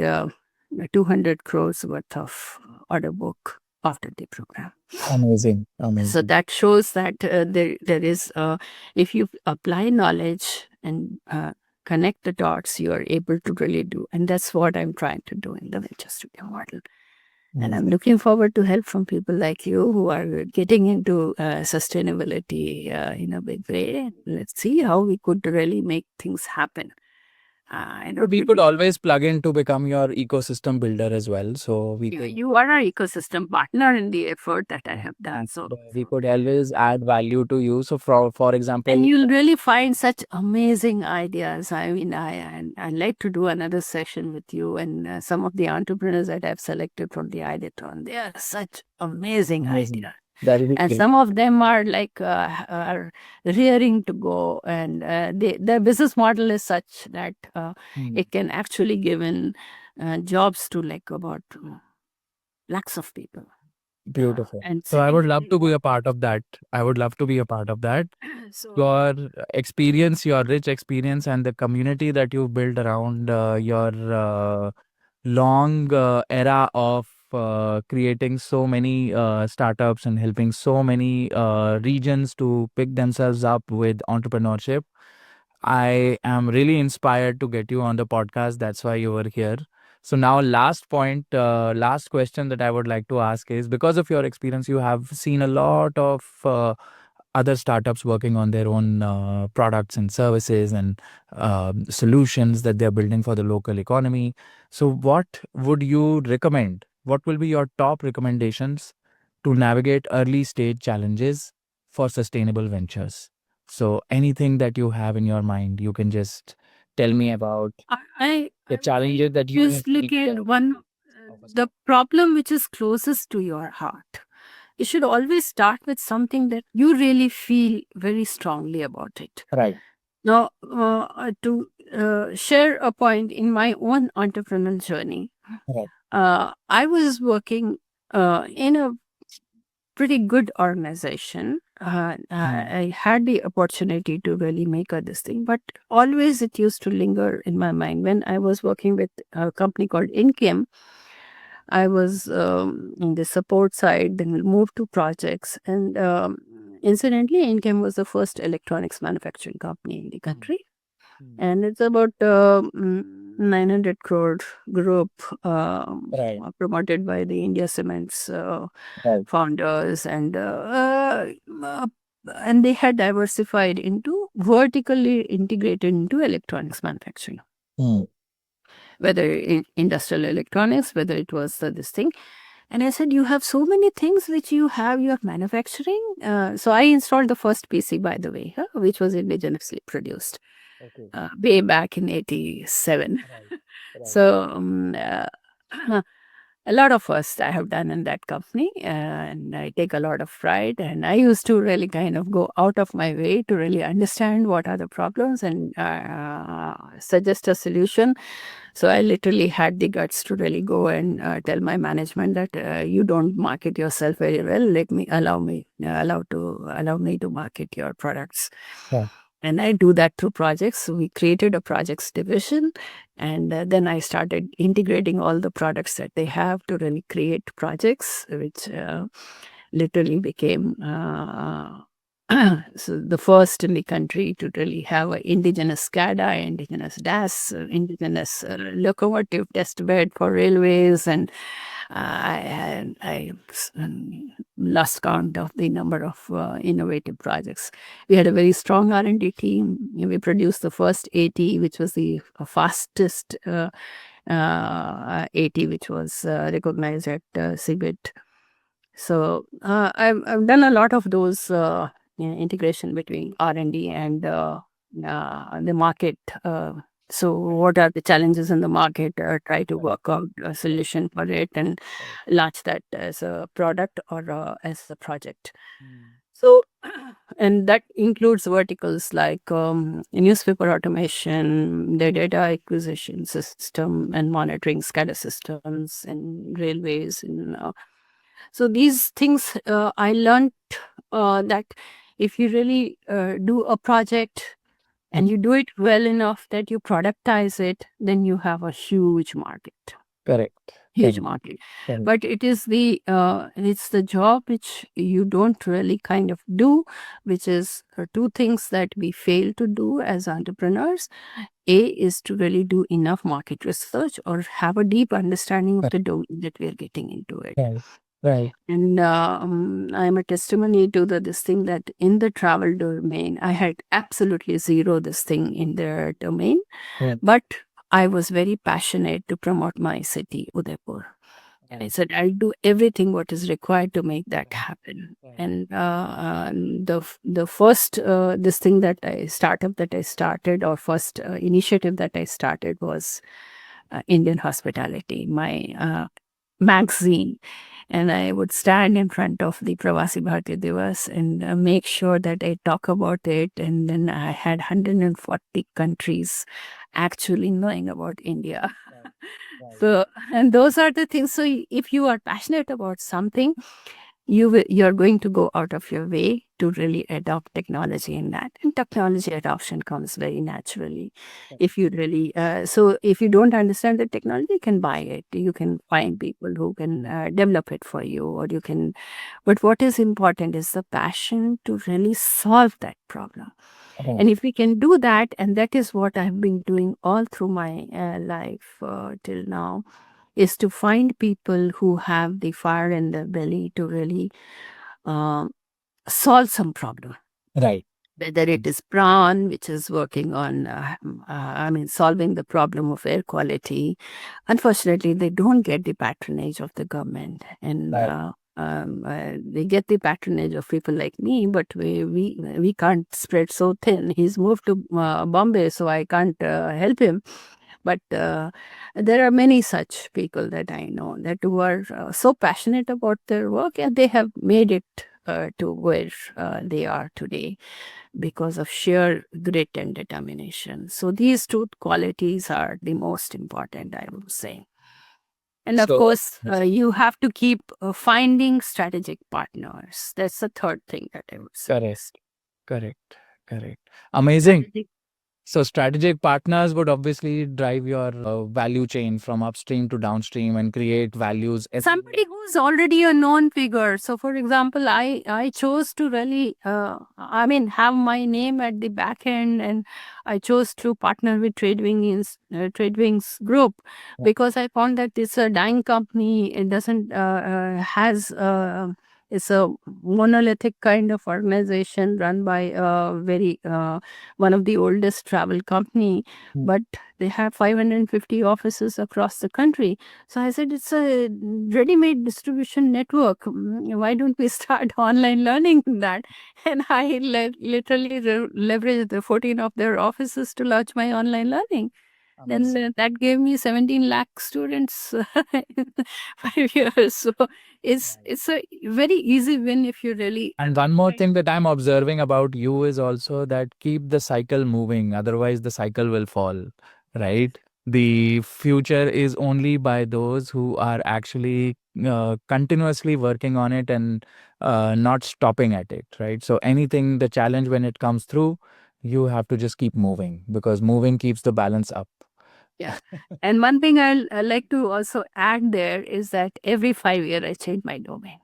200 crores worth of order book after the program. Amazing. So Amazing. that shows that there is, if you apply knowledge and connect the dots, you are able to really do. And that's what I'm trying to do in the venture studio model. And I'm looking forward to help from people like you who are getting into sustainability in a big way. Let's see how we could really make things happen. We could always plug in to become your ecosystem builder as well. So we could, you are our ecosystem partner in the effort that I have done. So we could always add value to you. So for example, and you'll really find such amazing ideas. I mean, I'd like to do another session with you and some of the entrepreneurs that I've selected from the Ideathon. They are such amazing ideas. that is And some of them are like are rearing to go, and their business model is such that it can actually give in jobs to like about lakhs of people. beautiful. And So I would second love thing to be a part of that. I would love to be a part of that. so Your experience, your rich experience, and the community that you've built around your long era of creating so many startups and helping so many regions to pick themselves up with entrepreneurship. I am really inspired to get you on the podcast. That's why you were here. So now last point, last question that I would like to ask is, because of your experience, you have seen a lot of other startups working on their own products and services and solutions that they're building for the local economy. So what would you recommend? What will be your top recommendations to navigate early stage challenges for sustainable ventures? So anything that you have in your mind, you can just tell me about I the challenges that you just look feel at one the problem which is closest to your heart. You should always start with something that you really feel very strongly about it. right. Now, to share a point in my own entrepreneurial journey, Right. I was working in a pretty good organization. I had the opportunity to really make this thing, but always it used to linger in my mind. When I was working with a company called Inchem, I was in the support side, then we moved to projects. And incidentally, Inchem was the first electronics manufacturing company in the country. And it's about 900 crore group Right. promoted by the India Cements Right. founders, and they had diversified into vertically integrated into electronics manufacturing, whether in industrial electronics, whether it was this thing. And I said, you have so many things which you have manufacturing. So I installed the first PC, by the way, which was indigenously produced way back in 87. So a lot of firsts I have done in that company, and I take a lot of pride. And I used to really kind of go out of my way to really understand what are the problems and suggest a solution. So I literally had the guts to really go and tell my management that you don't market yourself very well. Allow me to market your products. Yeah. And I do that through projects. So we created a projects division, and then I started integrating all the products that they have to really create projects, which literally became so the first in the country to really have an indigenous SCADA, indigenous DAS, indigenous locomotive test bed for railways, and I lost count of the number of innovative projects. We had a very strong R&D team. We produced the first AT, which was the fastest AT, which was recognized at CeBIT. So I've done a lot of those integration between R&D and the market. So what are the challenges in the market? Try to work out a solution for it and launch that as a product or as a project. So, and that includes verticals like newspaper automation, the data acquisition system and monitoring SCADA systems and railways. And so these things I learned that if you really do a project and you do it well enough that you productize it, then you have a huge market. Correct. Huge Correct. market. Correct. But it is it's the job which you don't really kind of do, which is two things that we fail to do as entrepreneurs. A is to really do enough market research or have a deep understanding of the domain that we are getting into it. Right. Right. And I'm a testimony to this thing that in the travel domain, I had absolutely zero this thing in their domain, Yeah. but I was very passionate to promote my city, Udaipur. And I said, I'll do everything what is required to make that happen. And the first this thing that startup that I started, or first initiative that I started was Indian Hospitality, my magazine. And I would stand in front of the Pravasi Bharatiya Divas and make sure that I talk about it. And then I had 140 countries actually knowing about India. So, and those are the things. So if you are passionate about something, you're going to go out of your way to really adopt technology in that. And technology adoption comes very naturally. If you really, so if you don't understand the technology, you can buy it. You can find people who can develop it for you, or you can, but what is important is the passion to really solve that problem. And if we can do that, and that is what I've been doing all through my life till now, is to find people who have the fire in their belly to really solve some problem. Right. Whether it is Pran, which is working on, solving the problem of air quality. Unfortunately, they don't get the patronage of the government, and Right. they get the patronage of people like me, but we can't spread so thin. He's moved to Bombay, so I can't help him. But there are many such people that I know that who are so passionate about their work, and they have made it to where they are today because of sheer grit and determination. So these two qualities are the most important, I would say. And of So- course, you have to keep finding strategic partners. That's the third thing that I would say. Correct. Amazing. Strategic. So strategic partners would obviously drive your value chain from upstream to downstream and create values. Somebody who's already a known figure. So, for example, I chose to really, have my name at the back end, and I chose to partner with TradeWings Group, because I found that it's a dying company. It doesn't it's a monolithic kind of organization run by one of the oldest travel company, but they have 550 offices across the country. So I said, it's a ready-made distribution network. Why don't we start online learning that? And I literally leveraged the 14 of their offices to launch my online learning. Then that gave me 17 lakh students in 5 years. So it's a very easy win if you really. And one more thing that I'm observing about you is also that keep the cycle moving, otherwise the cycle will fall, right? The future is only by those who are actually continuously working on it and not stopping at it, right? So anything, the challenge when it comes through, you have to just keep moving because moving keeps the balance up. And one thing I like to also add there is that every 5 years I change my domain.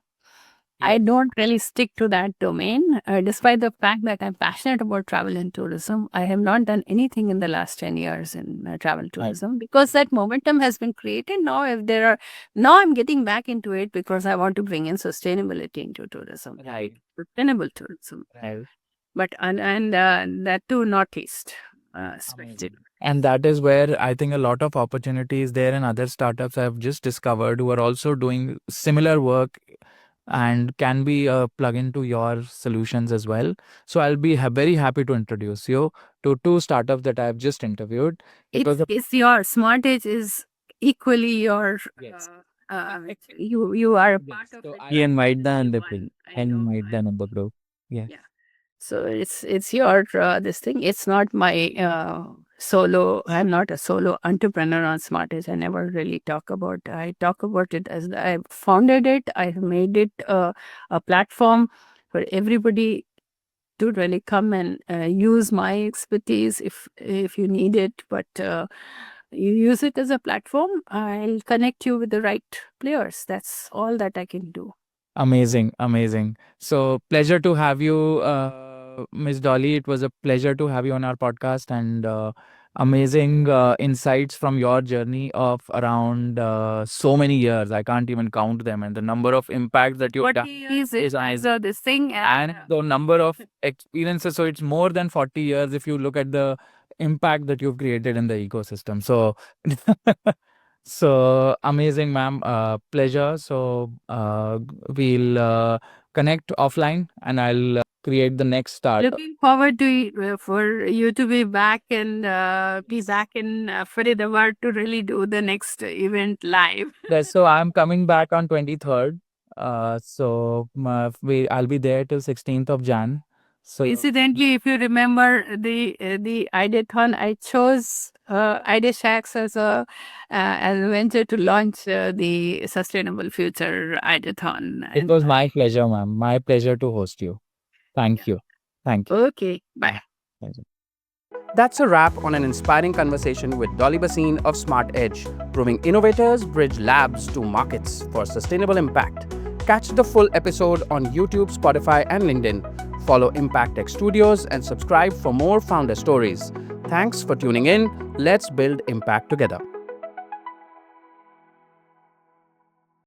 I don't really stick to that domain, despite the fact that I'm passionate about travel and tourism. I have not done anything in the last 10 years in travel tourism because that momentum has been created. Now, now I'm getting back into it because I want to bring in sustainability into tourism, Right. sustainable tourism. Right. But and that too, Northeast, especially. And that is where I think a lot of opportunities there, and other startups I've just discovered who are also doing similar work and can be a plug-in to your solutions as well. So I'll be very happy to introduce you to two startups that I've just interviewed. It's your Smart Edge is equally your. Yes. You are a part of it. He invite the One, people I and know, invite the number group. Yeah. So it's your this thing. It's not my solo. I'm not a solo entrepreneur on Smart Edge. I never really talk about. I talk about it as I founded it. I made it a platform for everybody to really come and use my expertise if you need it. But you use it as a platform. I'll connect you with the right players. That's all that I can do. Amazing, amazing. So pleasure to have you, Ms. Dolly. It was a pleasure to have you on our podcast, and amazing insights from your journey of around so many years. I can't even count them, and the number of impacts that you've done. Is this thing And the number of experiences. So it's more than 40 years if you look at the impact that you've created in the ecosystem. So so amazing, ma'am. Pleasure. So we'll connect offline, and I'll create the next start. Looking forward to for you to be back and be back in Faridabad to really do the next event live. So I'm coming back on 23rd. So I'll be there till 16th of Jan. So Incidentally, if you remember the Ideathon, I chose IdeaShacks as a venture to launch the Sustainable Future Ideathon. it was my pleasure, ma'am. My pleasure to host you. Thank you. Thank you. Okay, bye. That's a wrap on an inspiring conversation with Dolly Bhasin of Smart Edge, proving innovators bridge labs to markets for sustainable impact. Catch the full episode on YouTube, Spotify, and LinkedIn. Follow Impact Tech Studios and subscribe for more founder stories. Thanks for tuning in. Let's build impact together.